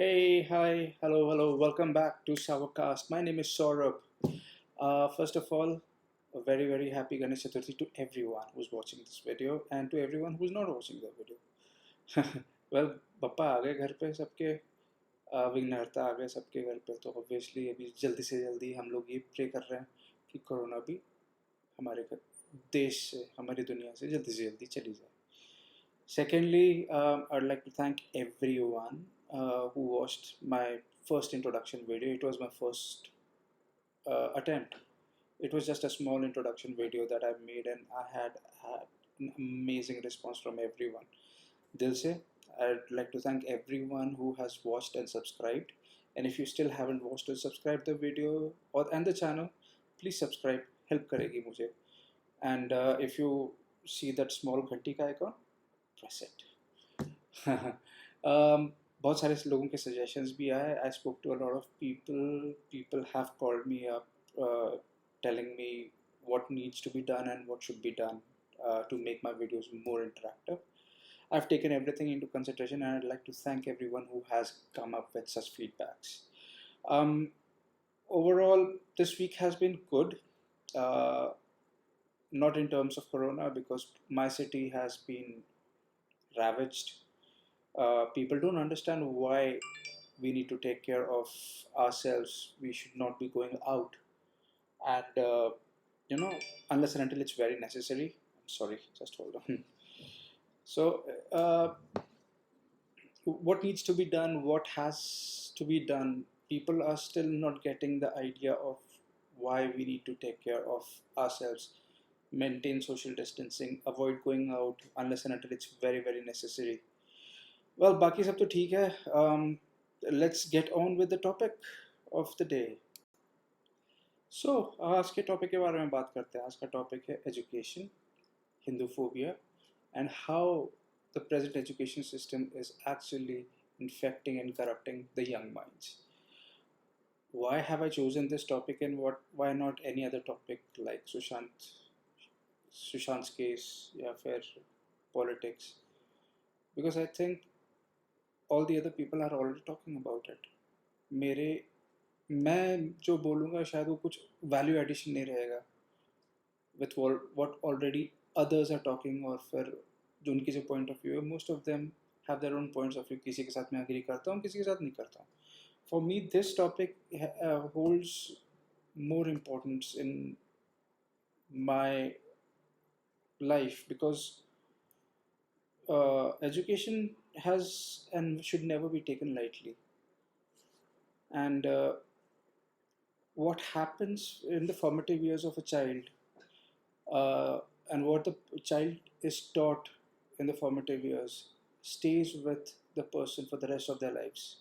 Hey, hi, hello, welcome back to Sourcast. My name is Saurabh. First of all, a very happy Ganesh Chaturthi to everyone who's watching this video and to everyone who's not watching the video. well, पप्पा आ गए घर पे सबके विघ्नहर्ता आ गए सबके घर पे तो ऑब्वियसली अभी जल्दी से जल्दी हम लोग ये प्रे कर रहे हैं कि कोरोना भी हमारे देश से हमारी दुनिया से जल्दी चली जाए. Secondly, I'd like to thank everyone who watched my first introduction video. It was my first attempt. It was just a small introduction video that I made, and I had an amazing response from everyone. Dil se, I'd like to thank everyone who has watched and subscribed. And if you still haven't watched or subscribed the video and the channel, please subscribe. Help karegi mujhe. And if you see that small घंटी का icon, press it. बहुत सारे लोगों के suggestions भी आए. I spoke to a lot of people. People have called me up, telling me what needs to be done and what should be done to make my videos more interactive. I've taken everything into consideration, and I'd like to thank everyone who has come up with such feedbacks. Overall, this week has been good. Not in terms of corona, because my city has been ravaged. People don't understand why we need to take care of ourselves. We should not be going out, and unless and until it's very necessary. Sorry, just hold on. So, what needs to be done? What has to be done? People are still not getting the idea of why we need to take care of ourselves, maintain social distancing, avoid going out unless and until it's very necessary. Well, बाकी सब तो ठीक है. Let's get on with the topic of the day. So, आज के topic के बारे में बात करते हैं. आज का टॉपिक है education, Hinduphobia, and how the present education system is actually infecting and corrupting the young minds. Why have I chosen this topic, and why not any other topic like Sushant's case, या फिर politics? Because I think all the other people are already talking about it. मैं जो बोलूँगा शायद वो कुछ value addition नहीं रहेगा with what already others are talking, और फिर जो उनकी जो पॉइंट ऑफ व्यू है, most of them have their own points of view. किसी के साथ मैं एग्री करता हूँ, किसी के साथ नहीं करता हूँ. For me this topic holds more importance in my life, because education has and should never be taken lightly. And what happens in the formative years of a child, and what the child is taught in the formative years, stays with the person for the rest of their lives.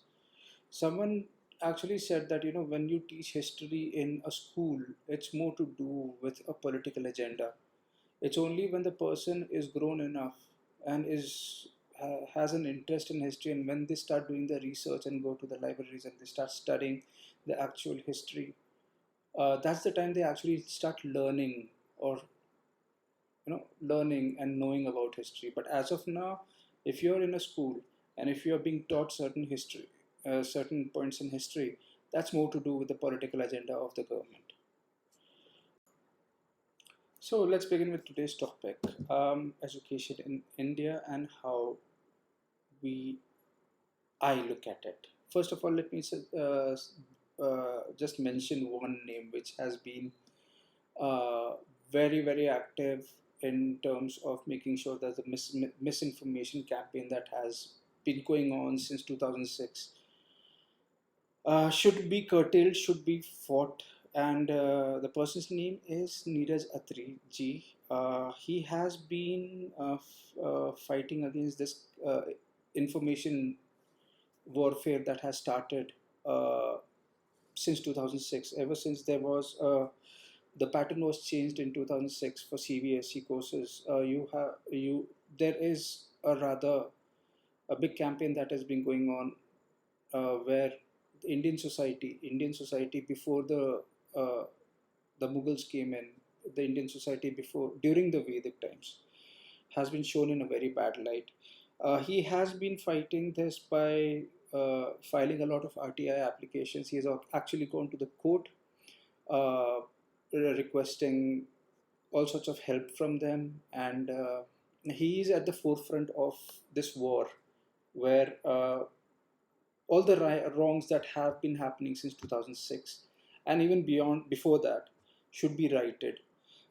Someone actually said that when you teach history in a school, it's more to do with a political agenda. It's only when the person is grown enough and has an interest in history, and when they start doing the research and go to the libraries and they start studying the actual history, that's the time they actually start learning, or learning and knowing about history. But as of now, if you're in a school and if you're being taught certain history, certain points in history, that's more to do with the political agenda of the government. So let's begin with today's topic, education in India and how I look at it. First of all, let me just mention one name which has been very active in terms of making sure that the misinformation campaign that has been going on since 2006 should be curtailed, should be fought. And the person's name is Neeraj Atri ji. He has been fighting against this information warfare that has started since 2006. Ever since the pattern was changed in 2006 for CBSE courses, there is a big campaign that has been going on, where Indian society before the Mughals came in, the Indian society during the Vedic times, has been shown in a very bad light. He has been fighting this by filing a lot of RTI applications. He has actually gone to the court, uh, requesting all sorts of help from them, and he is at the forefront of this war, where all the wrongs that have been happening since 2006 and even beyond before that should be righted.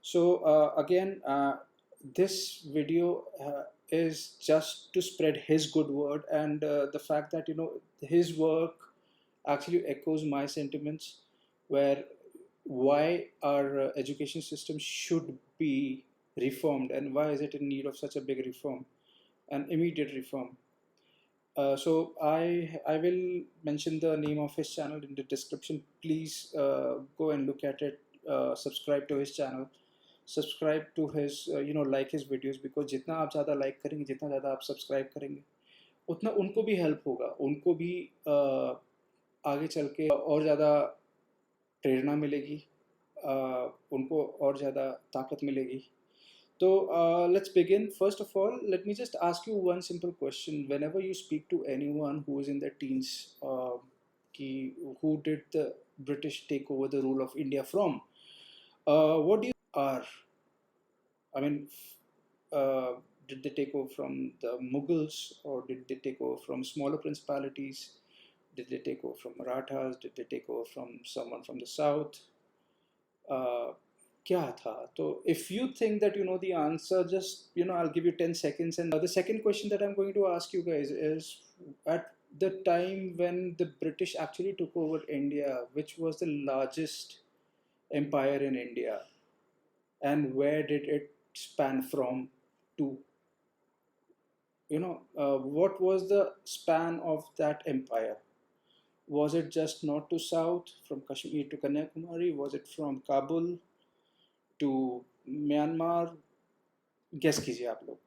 So again, this video is just to spread his good word, and the fact that his work actually echoes my sentiments, where why our education system should be reformed and why is it in need of such a big reform, an immediate reform. So I will mention the name of his channel in the description. Please go and look at it. Subscribe to his channel. Subscribe to his like his videos, because जितना आप ज़्यादा like करेंगे, जितना ज़्यादा आप subscribe करेंगे, उतना उनको भी help होगा, उनको भी आगे चल के और ज़्यादा प्रेरणा मिलेगी, उनको और ज़्यादा ताकत मिलेगी. So let's begin. First of all, let me just ask you one simple question. Whenever you speak to anyone who is in their teens, who did the British take over the rule of India from? What do you are? I mean, uh, did they take over from the Mughals, or did they take over from smaller principalities? Did they take over from Marathas? Did they take over from someone from the south? क्या था? So if you think that you know the answer, just I'll give you 10 seconds. And the second question that I'm going to ask you guys is, at the time when the British actually took over India, which was the largest empire in India, and where did it span from to? What was the span of that empire? Was it just north to south, from Kashmir to Kanyakumari? Was it from Kabul to Myanmar? Guess कीजिए आप लोग.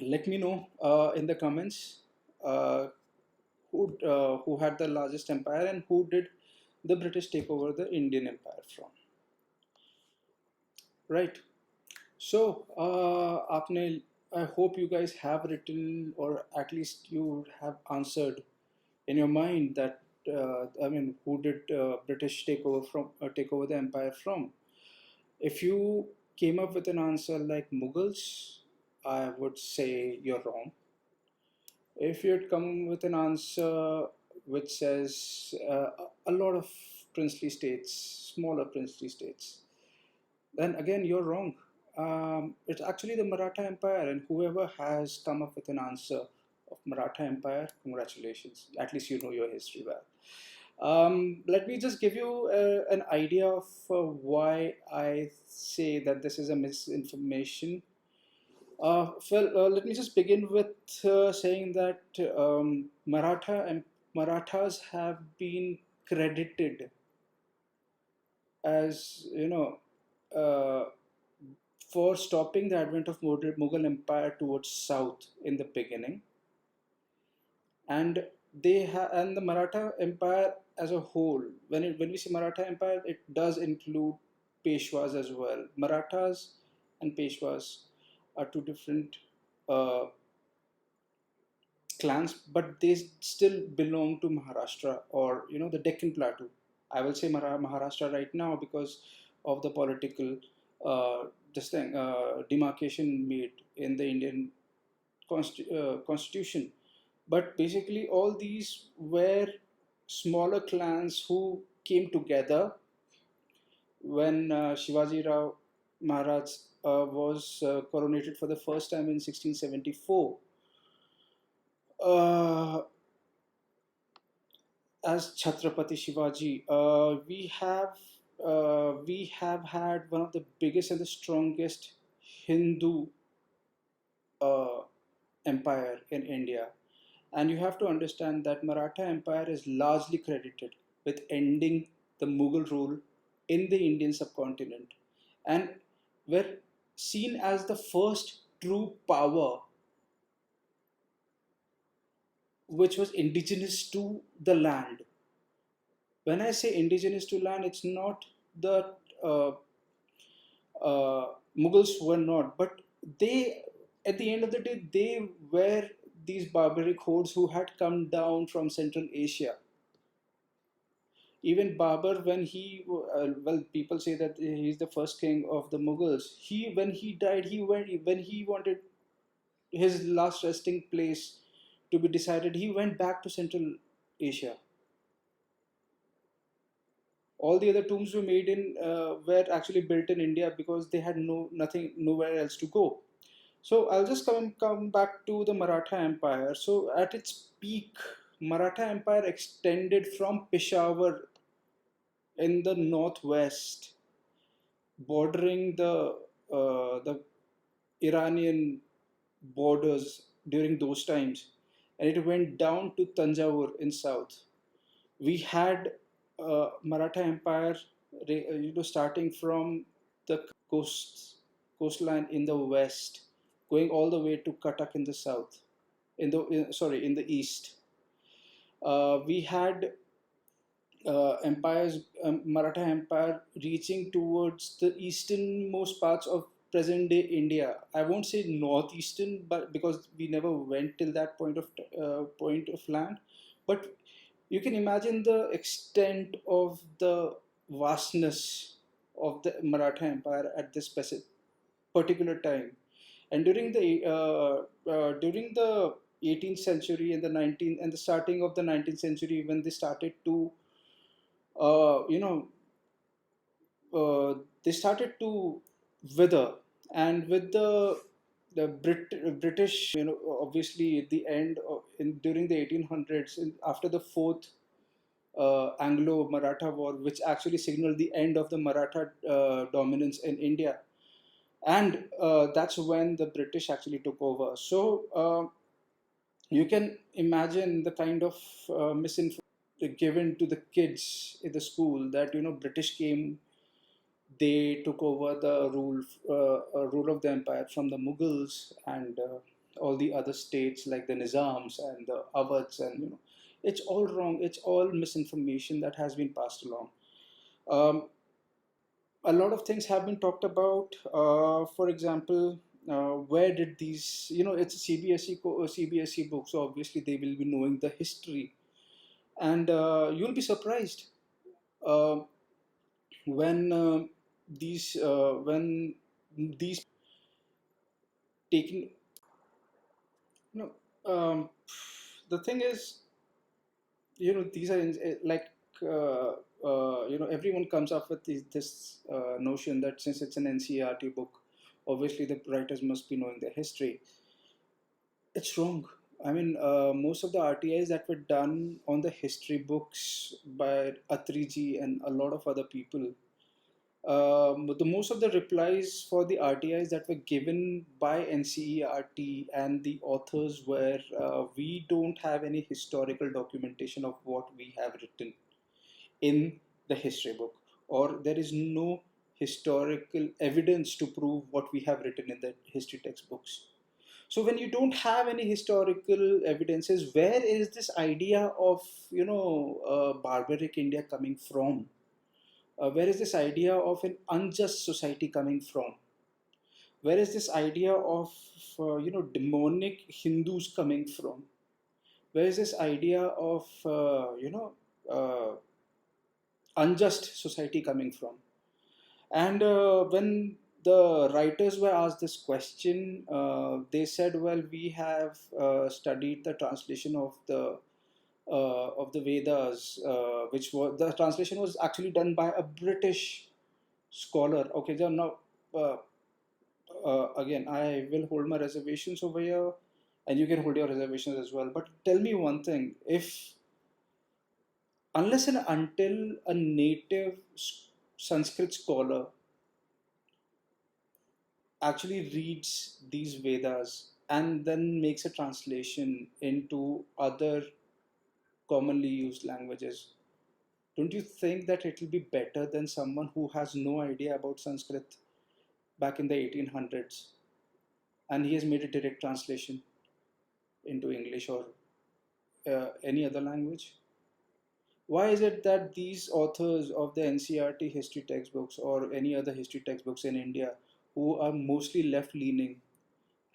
Let me know in the comments uh, who had the largest empire and who did the British take over the Indian Empire from. Right. So आपने, I hope you guys have written, or at least you have answered in your mind that I mean, who did British take over the empire from? If you came up with an answer like Mughals, I would say you're wrong. If you'd come with an answer which says a lot of princely states, smaller princely states, then again you're wrong. It's actually the Maratha Empire, and whoever has come up with an answer of Maratha Empire, congratulations. At least you know your history well. Let me just give you an idea of why I say that this is a misinformation. Let me just begin with saying that Marathas have been credited as, uh, for stopping the advent of Mughal Empire towards south in the beginning, and and the Maratha Empire as a whole. When we say Maratha Empire, it does include Peshwas as well. Marathas and Peshwas are two different uh, clans, but they still belong to Maharashtra, or the Deccan Plateau. I will say Maharashtra right now because of the political demarcation made in the Indian constitution. But basically, all these were smaller clans who came together when Shivaji Rao Maharaj was coronated for the first time in 1674. As Chhatrapati Shivaji, we have had one of the biggest and the strongest Hindu uh, empire in India. And you have to understand that Maratha Empire is largely credited with ending the Mughal rule in the Indian subcontinent, and were seen as the first true power which was indigenous to the land. When I say indigenous to land, it's not that Mughals were not, but they, at the end of the day, they were these barbaric hordes who had come down from Central Asia. Even Babur, when well, people say that he's the first king of the Mughals. When he died, when he wanted his last resting place to be decided, he went back to Central Asia. All the other tombs were actually built in India because they had nowhere else to go. So I'll just come back to the Maratha Empire. So at its peak, Maratha Empire extended from Peshawar in the northwest, bordering the Iranian borders during those times, and it went down to Tanjavur in south. We had Maratha Empire, starting from the coastline in the west, going all the way to Cuttack in the south, in the east. We had Maratha Empire reaching towards the easternmost parts of present day India. I won't say northeastern, but because we never went till that point of land, but you can imagine the extent of the vastness of the Maratha Empire at this particular time. And during the 18th century and the 19th and the starting of the 19th century, when they started to uh, you know they started to wither, and with British, obviously at the end during the 1800s, after the fourth Anglo-Maratha War, which actually signaled the end of the Maratha dominance in India, and that's when the British actually took over. So you can imagine the kind of misinformation given to the kids in the school that British came, they took over the rule of the empire from the Mughals and all the other states like the Nizams and the Awadhs, and it's all wrong. It's all misinformation that has been passed along. Um, a lot of things have been talked about. For example, where did these? It's a CBSE book, so obviously they will be knowing the history, and you'll be surprised uh, when these taking. You the thing is, these are like everyone comes up with this notion that since it's an NCERT book, obviously the writers must be knowing their history. It's wrong. I mean, most of the RTIs that were done on the history books by Atriji and a lot of other people, the most of the replies for the RTIs that were given by NCERT and the authors were, we don't have any historical documentation of what we have written in the history book, or there is no historical evidence to prove what we have written in the history textbooks. So when you don't have any historical evidences, where is this idea of barbaric India coming from? Where is this idea of an unjust society coming from? Where is this idea of demonic Hindus coming from? Where is this idea of unjust society coming from? And when the writers were asked this question, they said, "Well, we have studied the translation of the Vedas, which was the translation was actually done by a British scholar." Okay, so now again, I will hold my reservations over here, and you can hold your reservations as well. But tell me one thing: if unless and until a native Sanskrit scholar actually reads these Vedas and then makes a translation into other commonly used languages, don't you think that it will be better than someone who has no idea about Sanskrit back in the 1800s and he has made a direct translation into English or any other language? Why is it that these authors of the NCERT history textbooks or any other history textbooks in India who are mostly left leaning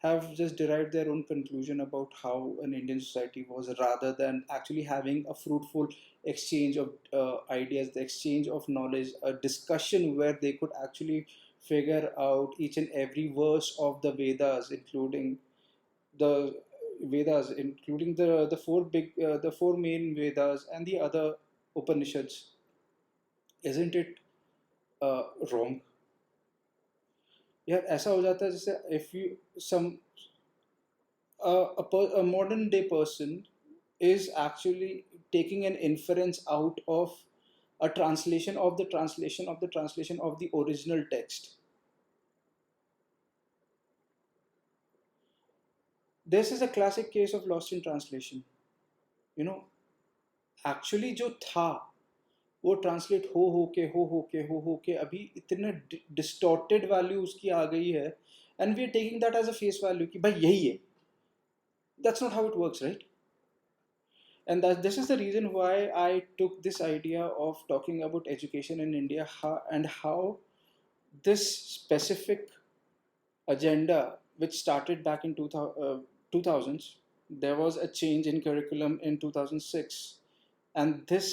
have just derived their own conclusion about how an Indian society was, rather than actually having a fruitful exchange of ideas, the exchange of knowledge, a discussion where they could actually figure out each and every verse of the the Vedas, including the four main Vedas and the other Upanishads. Isn't it wrong? यार ऐसा हो जाता है जैसे if you some a modern day person is actually taking an inference out of a translation of the translation of the translation of the original text. This is a classic case of lost in translation. You know, actually जो था वो translate हो के अभी इतने distorted value उसकी आ गई है, and we are taking that as a face value कि भाई यही है. That's not how it works, right? And that this is the reason why I took this idea of talking about education in India, and how this specific agenda, which started back in 2000s, there was a change in curriculum in 2006, and this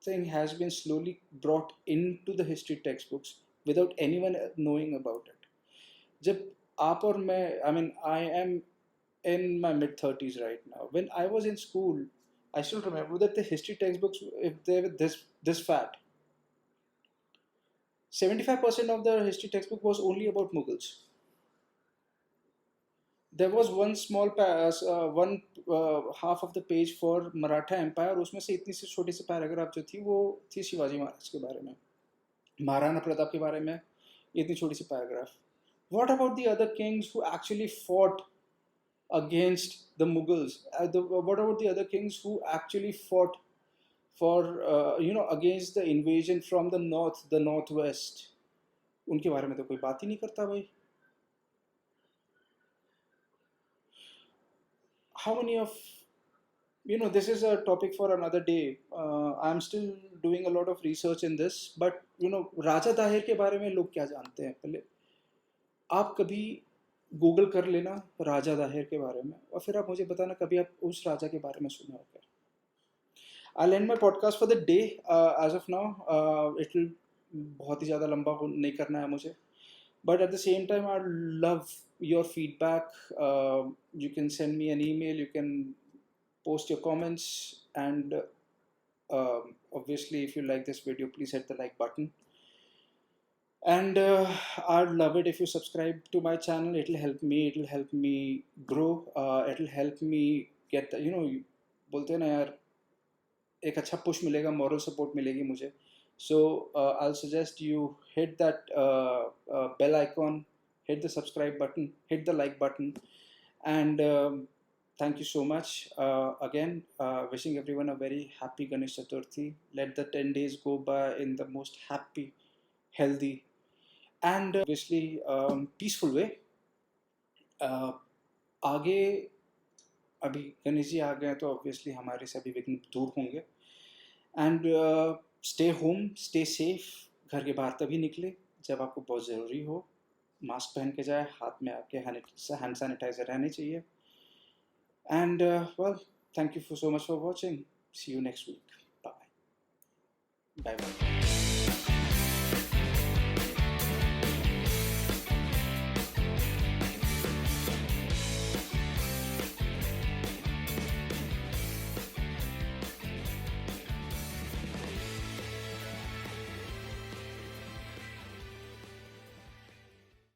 thing has been slowly brought into the history textbooks without anyone knowing about it. जब आप और मैं, I mean, I am in my mid 30s right now. When I was in school, I still remember that the history textbooks, if they were this fat, 75% of the history textbook was only about Mughals. There was one small one half of the page for Maratha Empire. उसमें से इतनी सी छोटी सी paragraph जो थी वो थी शिवाजी महाराज के बारे में, महाराणा प्रताप के बारे में, इतनी छोटी सी paragraph. What about the other kings who actually fought against the Mughals? What about the other kings who actually fought for against the invasion from the north, the northwest? उनके बारे में तो कोई बात ही नहीं करता भाई. How many of this is a topic for another day. I'm still doing a lot of research in this, but राजा दाहिर के बारे में लोग क्या जानते हैं? पहले आप कभी गूगल कर लेना राजा दाहिर के बारे में, और फिर आप मुझे बताना कभी आप उस राजा के बारे में सुना हो क्या. I'll end my podcast for the day. As of now, it will बहुत ही ज़्यादा लंबा नहीं करना है मुझे. But at the same time, I'd love your feedback. You can send me an email. You can post your comments. And obviously, if you like this video, please hit the like button. And I'd love it if you subscribe to my channel. It'll help me. It'll help me grow. It'll help me get the, बोलते हैं ना यार, एक अच्छा push मिलेगा, moral support मिलेगी मुझे. So I'll suggest you hit that bell icon, hit the subscribe button, hit the like button, and thank you so much. Again, wishing everyone a very happy Ganesh Chaturthi. Let the 10 days go by in the most happy, healthy, and obviously peaceful way. आगे अभी गणेश जी आ गए तो obviously हमारे सभी विघ्न दूर होंगे. And stay home, stay safe. घर के बाहर तभी निकले जब आपको बहुत ज़रूरी हो. मास्क पहन के जाए, हाथ में आपके हैंड सैनिटाइजर रहने चाहिए. And well, thank you so much for watching. See you next week. Bye bye.